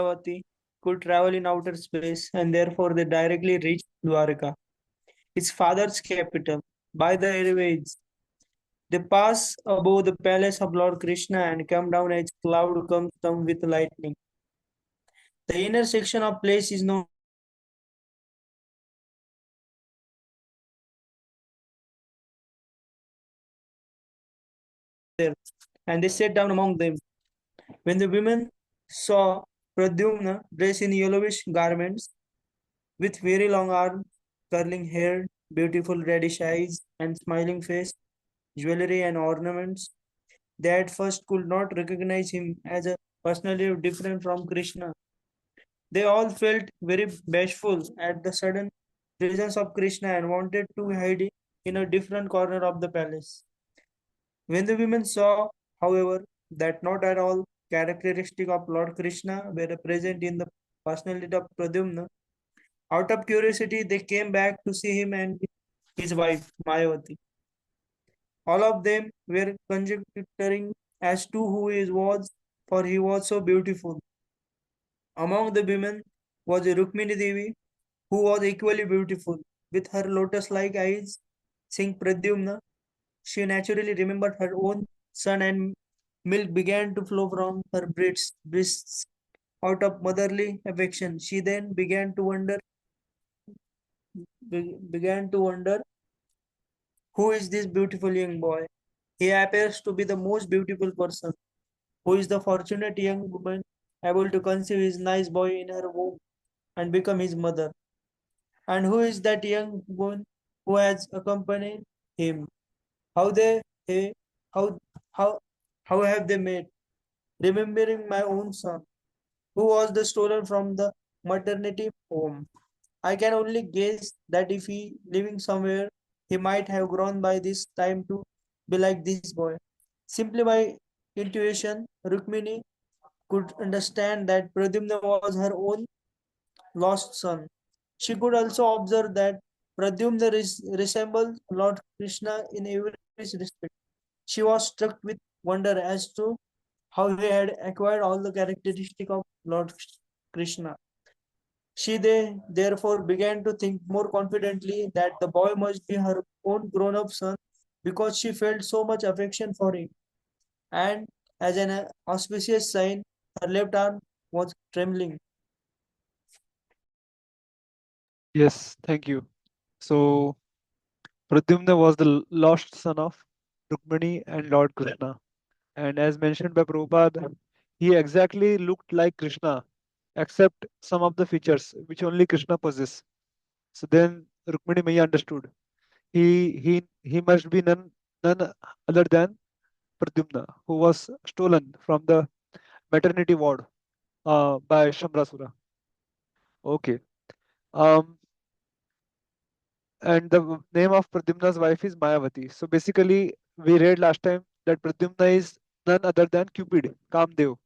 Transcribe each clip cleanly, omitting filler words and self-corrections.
Mayavati could travel in outer space, and therefore they directly reached Dwarka, his father's capital, by the airways. They pass above the palace of Lord Krishna and come down as cloud comes down with lightning. The inner section of place is known there, and they sat down among them. When the women saw Pradyumna dressed in yellowish garments, with very long arms, curling hair, beautiful reddish eyes, and smiling face, jewelry and ornaments, they at first could not recognize him as a personality different from Krishna. They all felt very bashful at the sudden presence of Krishna and wanted to hide in a different corner of the palace. When the women saw, however, that not at all characteristic of Lord Krishna were present in the personality of Pradyumna, out of curiosity they came back to see him and his wife Mayavati. All of them were conjecturing as to who he was, for he was so beautiful. Among the women was Rukmini Devi, who was equally beautiful. With her lotus-like eyes, seeing Pradyumna, she naturally remembered her own son, and milk began to flow from her breasts out of motherly affection. She then began to wonder who is this beautiful young boy. He appears to be the most beautiful person. Who is the fortunate young woman able to conceive his nice boy in her womb and become his mother? And who is that young woman who has accompanied him? How they he, how how how have they met? Remembering my own son, who was the stolen from the maternity home. I can only guess that if he living somewhere, he might have grown by this time to be like this boy. Simply by intuition, Rukmini could understand that Pradyumna was her own lost son. She could also observe that Pradyumna resembled Lord Krishna in every respect. She was struck with wonder as to how he had acquired all the characteristics of Lord Krishna. Therefore began to think more confidently that the boy must be her own grown up son because she felt so much affection for him. And as an auspicious sign, her left arm was trembling. Yes, thank you. So, Pradyumna was the lost son of Rukmini and Lord Krishna. And as mentioned by Prabhupada, he exactly looked like Krishna, except some of the features which only Krishna possesses. So then Rukmini Maya understood. He must be none other than Pradyumna, who was stolen from the maternity ward by Shamrasura. Okay. Um, and the name of Pradyumna's wife is Mayavati. So basically, we read last time that Pradyumna is none other than Cupid, Kamdev,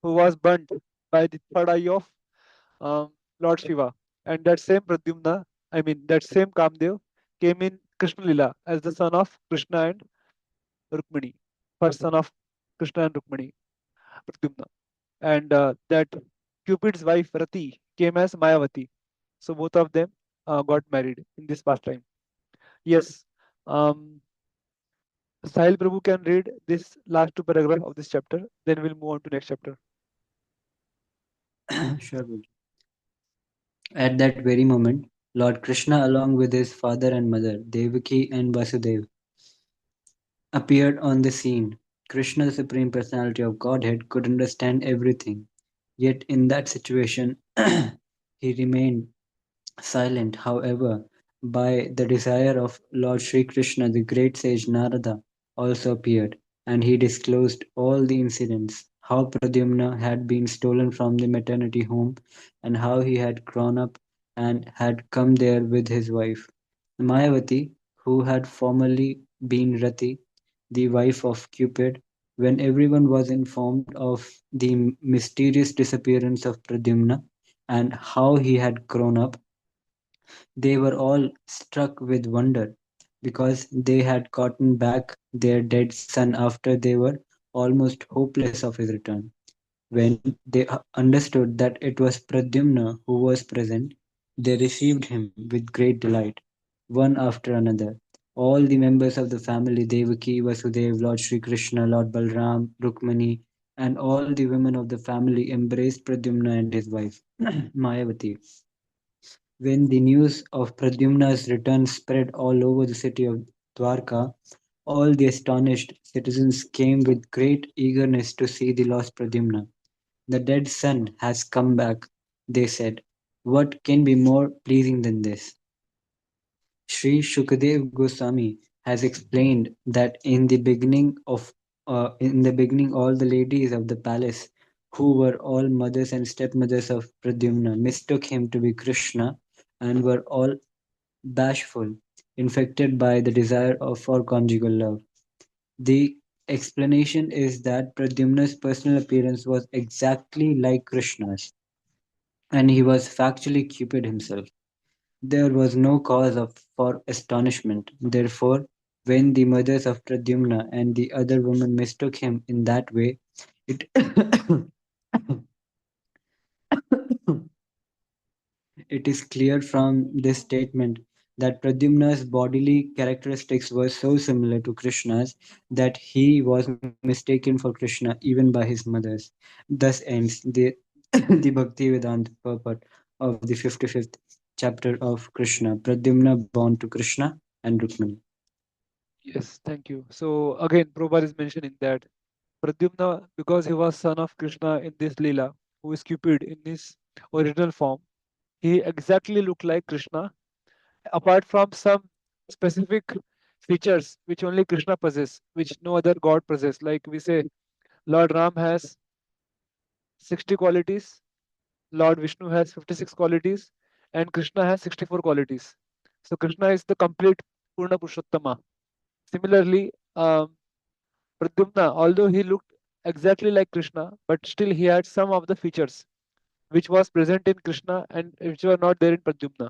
who was burnt by the third eye of Lord Shiva. And that same Pradyumna, that same Kamdev came in Krishna Lila as the son of Krishna and Rukmini, first son of Krishna and Rukmini, Pradyumna. And that Cupid's wife Rati came as Mayavati. So both of them got married in this past time. Yes. Um, Sahil Prabhu can read this last two paragraphs of this chapter. Then we'll move on to next chapter. Sure, Guru. At that very moment, Lord Krishna, along with his father and mother, Devaki and Vasudeva, appeared on the scene. Krishna, the Supreme Personality of Godhead, could understand everything. Yet in that situation, he remained silent. However, by the desire of Lord Sri Krishna, the great sage Narada also appeared, and he disclosed all the incidents, how Pradyumna had been stolen from the maternity home, and how he had grown up and had come there with his wife. Mayavati, who had formerly been Rati, the wife of Cupid, when everyone was informed of the mysterious disappearance of Pradyumna and how he had grown up, they were all struck with wonder because they had gotten back their dead son after they were almost hopeless of his return. When they understood that it was Pradyumna who was present, they received him with great delight, one after another. All the members of the family, Devaki, Vasudev, Lord Sri Krishna, Lord Balram, Rukmani, and all the women of the family embraced Pradyumna and his wife, Mayavati. When the news of Pradyumna's return spread all over the city of Dwarka, all the astonished citizens came with great eagerness to see the lost Pradyumna. The dead son has come back, they said. What can be more pleasing than this? Sri Shukadev Goswami has explained that in the beginning all the ladies of the palace, who were all mothers and stepmothers of Pradyumna, mistook him to be Krishna and were all bashful, infected by the desire for conjugal love. The explanation is that Pradyumna's personal appearance was exactly like Krishna's, and he was factually Cupid himself. There was no cause for astonishment. Therefore, when the mothers of Pradyumna and the other women mistook him in that way, it it is clear from this statement that Pradyumna's bodily characteristics were so similar to Krishna's that he was mistaken for Krishna even by his mothers. Thus ends the Bhakti Vedanta purport of the 55th chapter of Krishna, Pradyumna born to Krishna and Rukmani. Yes, thank you. So again, Prabhupada is mentioning that Pradyumna, because he was son of Krishna in this Leela, who is Cupid in his original form, he exactly looked like Krishna, apart from some specific features which only Krishna possesses, which no other god possesses. Like we say, Lord Ram has 60 qualities, Lord Vishnu has 56 qualities, and Krishna has 64 qualities. So Krishna is the complete Purna Purushottama. Similarly, Pradyumna, although he looked exactly like Krishna, but still he had some of the features which was present in Krishna and which were not there in Pradyumna.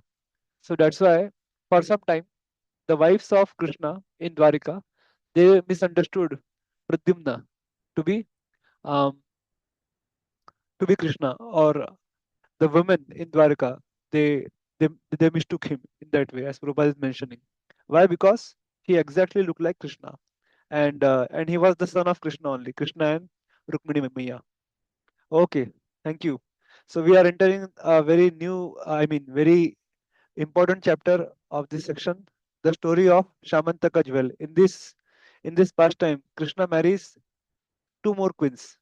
So that's why, for some time, the wives of Krishna in Dwarika, they misunderstood Pradyumna to be um, to be Krishna, or the women in Dwarika, they they, they mistook him in that way, as Prabhupada is mentioning. Why? Because he exactly looked like Krishna, and he was the son of Krishna only, Krishna and Rukmini Maya. Okay, thank you. So we are entering a very new, very important chapter of this section, the story of Syamantaka jewel. In this pastime, Krishna marries two more queens,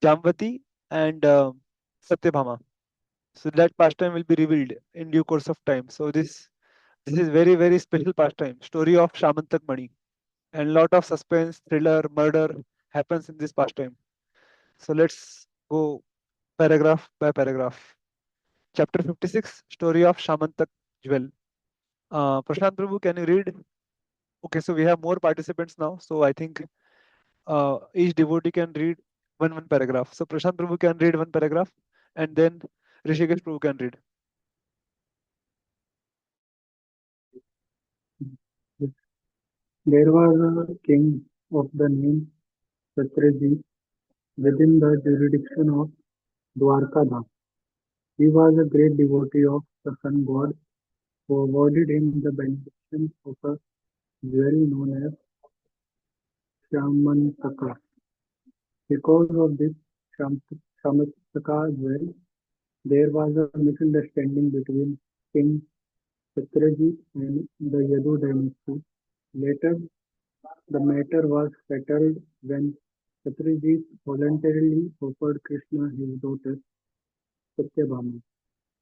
Jamvati and Satyabhama. So that pastime will be revealed in due course of time. So this is very very special pastime, story of Shamantak Mani, and lot of suspense, thriller, murder happens in this pastime. So let's go paragraph by paragraph. Chapter 56, story of Shamantak jewel. Prashant Prabhu, can you read? Okay, so we have more participants now. So I think each devotee can read one paragraph. So Prashant Prabhu can read one paragraph, and then Rishikesh Prabhu can read. There was a king of the name Satrājit within the jurisdiction of Dwarkadha. He was a great devotee of the sun god who awarded him the benediction of a jewel known as Syamantaka. Because of this Syamantaka jewel, there was a misunderstanding between King Satrājit and the Yadu dynasty. Later, the matter was settled when Satrājit voluntarily offered Krishna his daughter Satyabhama,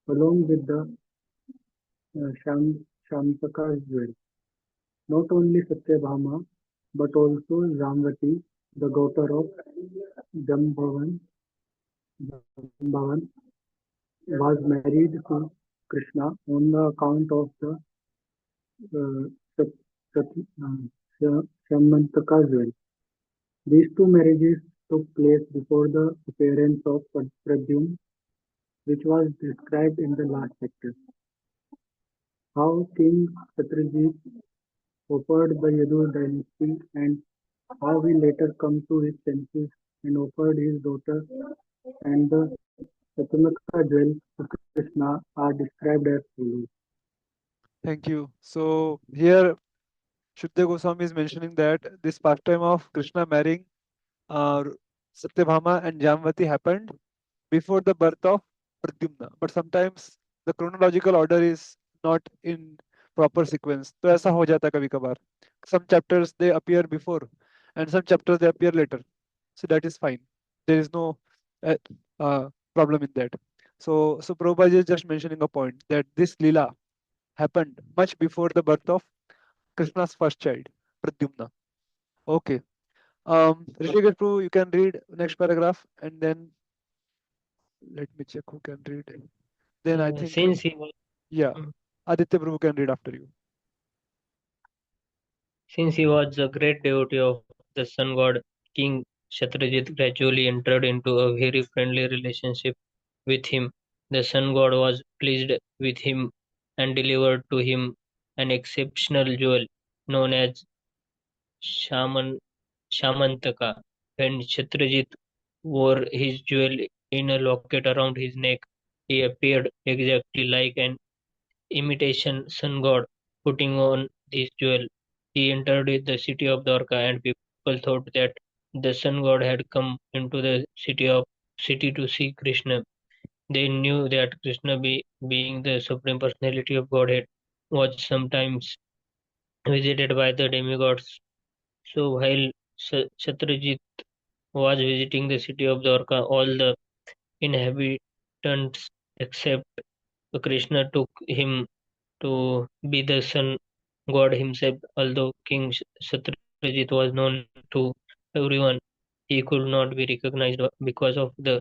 along with the Shamtaka jewel. Not only Satyabhama, but also Jamvati, the daughter of Jambavan, was married to Krishna on the account of the uh, Sat- Sat- Shamantaka jewel. These two marriages took place before the appearance of Pradyumna, which was described in the last chapter. How King Satrajit offered the Yadu dynasty and how he later come to his senses and offered his daughter, and the Syamantaka jewel to Krishna are described as follows. Thank you. So here Shuddha Goswami is mentioning that this pastime of Krishna marrying uh, Satyabhama and Jamvati happened before the birth of Pradyumna. But sometimes the chronological order is not in proper sequence. तो ऐसा हो जाता है कभी कभार. Some chapters they appear before and some chapters they appear later. So that is fine. There is no uh, problem in that. So Prabhupada is just mentioning a point that this lila happened much before the birth of Krishna's first child, Pradyumna. Okay. Rishikesh Prabhu, you can read next paragraph and then let me check who can read. Then I think, Since he was yeah, mm, Aditya Prabhu can read after you. since he was a great devotee of the sun god, King Satrājit gradually entered into a very friendly relationship with him. The sun god was pleased with him and delivered to him an exceptional jewel known as Shaman Syamantaka. When Satrājit wore his jewel in a locket around his neck, he appeared exactly like an imitation sun god. Putting on this jewel, he entered the city of Dwarka, and people thought that the sun god had come into the city to see Krishna. They knew that Krishna, being the supreme personality of Godhead, was sometimes visited by the demigods. So while Satrajit was visiting the city of Dwarka, all the inhabitants except Krishna took him to be the sun god himself. Although King Satrajit was known to everyone, he could not be recognized because of the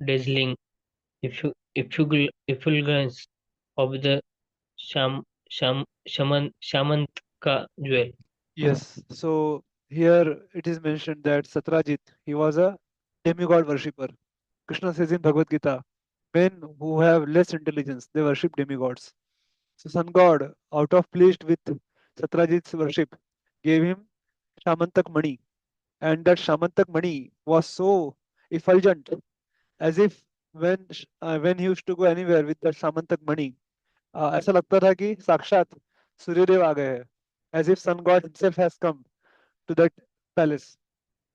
dazzling effulgence of the Syamantaka jewel. Yes. So here it is mentioned that Satrajit, he was a demigod worshipper. Krishna says in Bhagavad Gita, men who have less intelligence, they worship demigods. So sun god, out of pleased with Satrajit's worship, gave him Shamantak Mani. And that Shamantak Mani was so effulgent, as if when he used to go anywhere with that Shamantak Mani, ऐसा लगता था कि साक्षात सूर्यदेव आ गए हैं, as if sun god himself has come to that palace.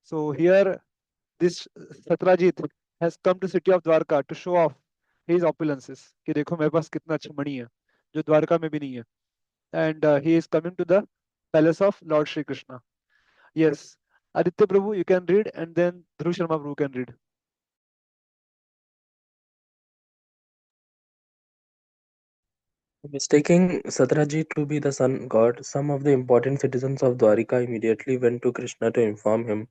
So here this Satrajit has come to city of Dwarka to show off his opulences कि देखो मेरे पास कितना अच्छा मणि है जो द्वारका में भी नहीं है. And he is coming to the palace of Lord Shri Krishna. Yes, Aditya Prabhu, you can read, and then Dhruv Sharma Prabhu can read. Mistaking Satrajit to be the sun god, some of the important citizens of Dwarika immediately went to Krishna to inform him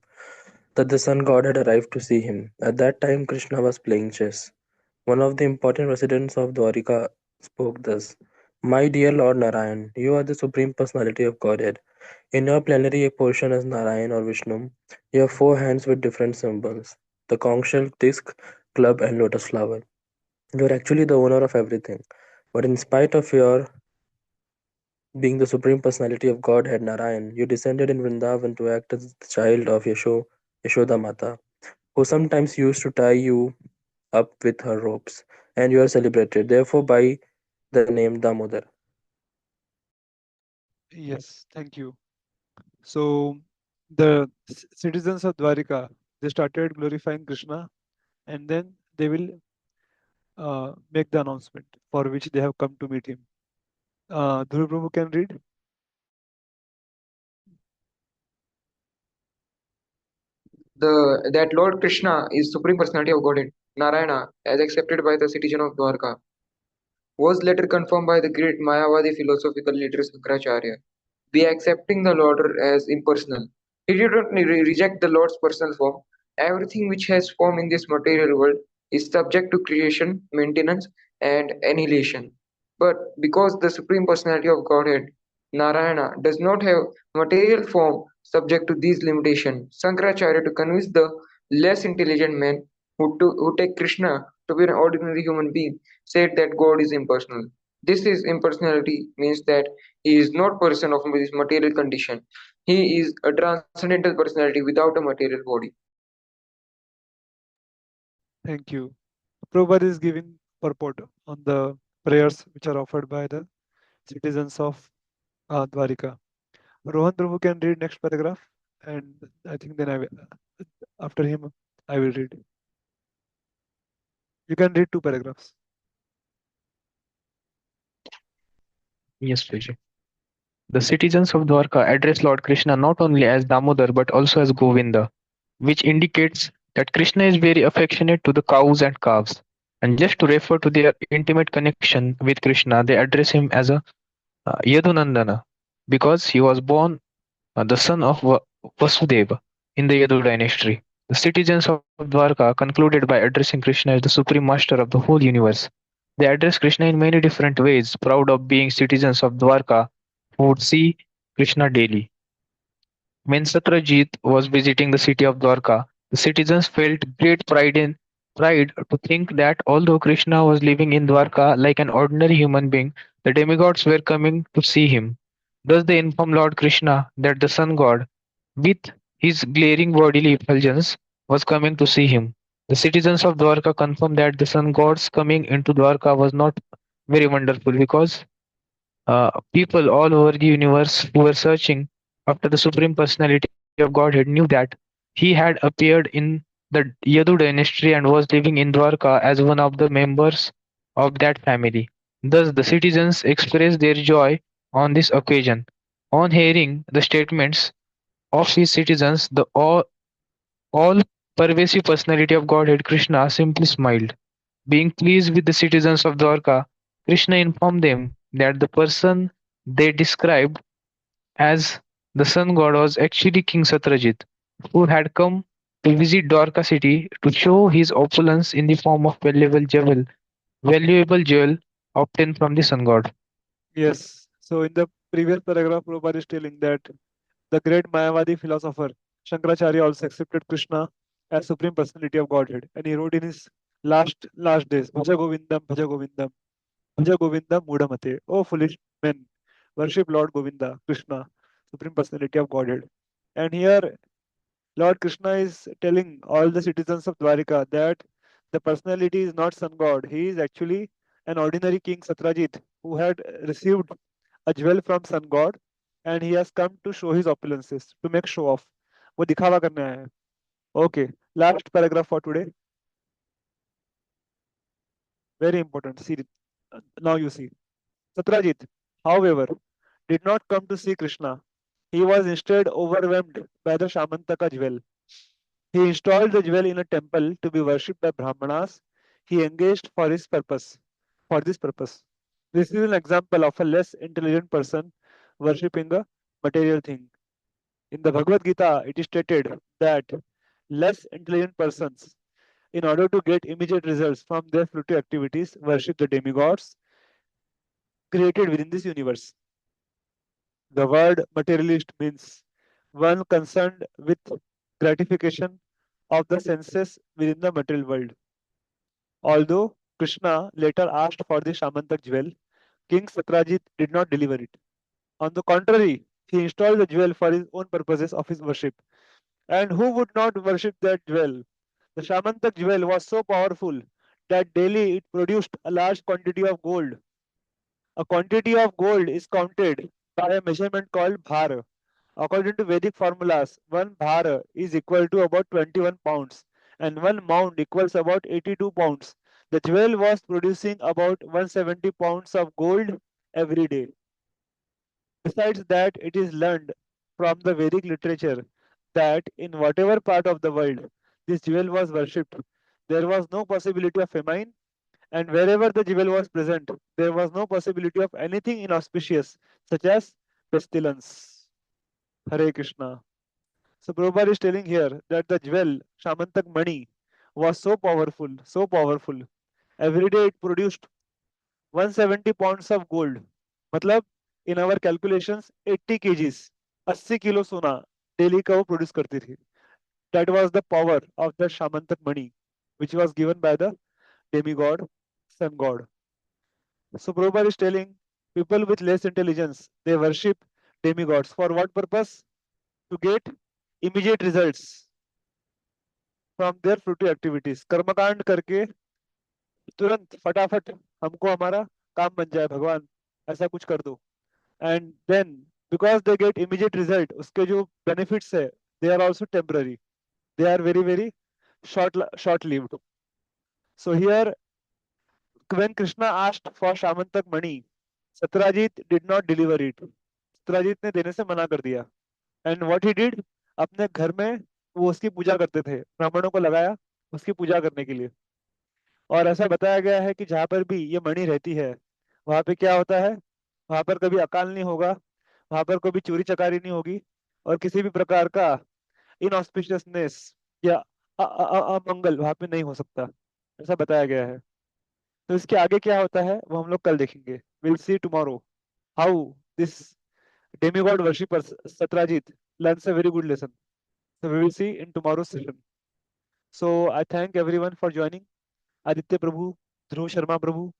that the sun god had arrived to see him. At that time, Krishna was playing chess. One of the important residents of Dwarika spoke thus: My dear Lord Narayan, you are the Supreme Personality of Godhead. In your plenary portion as Narayan or Vishnu, you have four hands with different symbols: the conch shell, disc, club, and lotus flower. You are actually the owner of everything. But in spite of your being the Supreme Personality of Godhead Narayan, you descended in Vrindavan to act as the child of Yashoda Mata, who sometimes used to tie you up with her ropes, and you are celebrated, therefore, by the name Damodar. Yes, thank you. So the citizens of Dwarika, they started glorifying Krishna, and then they will make the announcement for which they have come to meet him. Dhruv Prabhu can read. That Lord Krishna is Supreme Personality of Godhead, Narayana, as accepted by the citizen of Dwarka, was later confirmed by the great Mayavadi philosophical leader Shankaracharya, by accepting the Lord as impersonal. He did not reject the Lord's personal form. Everything which has form in this material world is subject to creation, maintenance, and annihilation. But because the Supreme Personality of Godhead, Narayana, does not have material form subject to these limitations, Shankaracharya, to convince the less intelligent men who take Krishna to be an ordinary human being, said that God is impersonal. This is impersonality means that he is not person of this material condition. He is a transcendental personality without a material body. Thank you. Prabhupada is giving purport on the prayers which are offered by the citizens of Dwarika. Rohan Prabhu can read next paragraph, and I think then after him, I will read. You can read two paragraphs. Yes, Vijay. The citizens of Dwarka address Lord Krishna not only as Damodar but also as Govinda, which indicates that Krishna is very affectionate to the cows and calves. And just to refer to their intimate connection with Krishna, they address him as a Yadunandana because he was born the son of Vasudeva in the Yadu dynasty. The citizens of Dwarka concluded by addressing Krishna as the supreme master of the whole universe. They address Krishna in many different ways, proud of being citizens of Dwarka who would see Krishna daily. When Satrājit was visiting the city of Dwarka, the citizens felt great pride to think that although Krishna was living in Dwarka like an ordinary human being, the demigods were coming to see him. Thus they informed Lord Krishna that the sun god, with his glaring bodily effulgence, was coming to see him. The citizens of Dwarka confirmed that the sun god's coming into Dwarka was not very wonderful because people all over the universe who were searching after the Supreme Personality of Godhead knew that he had appeared in the Yadu dynasty and was living in Dwarka as one of the members of that family. Thus, the citizens expressed their joy on this occasion. On hearing the statements of his citizens, the all pervasive personality of Godhead Krishna simply smiled. Being pleased with the citizens of Dwarka, Krishna informed them that the person they described as the sun god was actually King Satrājit, who had come to visit Dwarka city to show his opulence in the form of valuable jewel obtained from the sun god. Yes. So in the previous paragraph, Prabhupada is telling that the great Mayavadi philosopher Shankaracharya also accepted Krishna as supreme personality of Godhead, and he wrote in his last days, Bhaja Govindam, Bhaja Govindam Mudamate. O foolish men, worship Lord Govinda, Krishna, supreme personality of Godhead. And here Lord Krishna is telling all the citizens of Dwarika that the personality is not sun god. He is actually an ordinary king Satrājit who had received a jewel from sun god, and he has come to show his opulences, to make show off. वो दिखावा करने आया है. Okay, last paragraph for today. Very important. See, now you see. Satrājit, however, did not come to see Krishna. He was instead overwhelmed by the Syamantaka jewel. He installed the jewel in a temple to be worshipped by Brahmanas. He engaged for his purpose. For this purpose. This is an example of a less intelligent person worshipping a material thing. In the Bhagavad Gita, it is stated that less intelligent persons, in order to get immediate results from their fruitive activities, worship the demigods created within this universe. The word materialist means one concerned with gratification of the senses within the material world. Although Krishna later asked for the Shamantak jewel, King Satrājit did not deliver it. On the contrary, he installed the jewel for his own purposes of his worship. And who would not worship that jewel? The Shamantak jewel was so powerful that daily it produced a large quantity of gold. A quantity of gold is counted by a measurement called bhar. According to Vedic formulas, one bhar is equal to about 21 pounds and one mound equals about 82 pounds. The jewel was producing about 170 pounds of gold every day. Besides that, it is learned from the Vedic literature that in whatever part of the world this jewel was worshipped, there was no possibility of famine, and wherever the jewel was present, there was no possibility of anything inauspicious, such as pestilence. Hare Krishna. So Prabhupada is telling here that the jewel, Shamantak Mani, was so powerful, so powerful. Every day it produced 170 pounds of gold. मतलब in our calculations 80 kgs, 80 kilo सोना daily का वो produce करती थी. That was the power of the Shamantak Mani, which was given by the demigod, sun god. So Prabhupada is telling people with less intelligence, they worship demigods. For what purpose? To get immediate results. From their fruity activities, कर्मकांड करके तुरंत फटाफट हमको हमारा काम बन जाए भगवान, ऐसा कुछ कर दो। And then because they get immediate result, उसके जो बेनिफिट्स है they are also temporary, they are very very short lived. So here when Krishna asked for Shamantak money, Satrājit did not deliver it. Satrājit ने देने से मना कर दिया। And what he did, अपने घर में वो उसकी पूजा करते थे, ब्राह्मणों को लगाया उसकी पूजा करने के लिए। और ऐसा बताया गया है कि जहाँ पर भी ये मणि रहती है वहां पे क्या होता है, वहां पर कभी अकाल नहीं होगा, वहां पर कभी चोरी चकारी नहीं होगी, और किसी भी प्रकार का इनऑस्पिशियसनेस या अमंगल वहां पे नहीं हो सकता, ऐसा बताया गया है। तो इसके आगे क्या होता है वो हम लोग कल देखेंगे। Will see tomorrow how this demigod worshipper Satrājit learns a very good lesson. So we will see in tomorrow's session. So I thank everyone for joining. Aditya Prabhu, Dhruv Sharma Prabhu,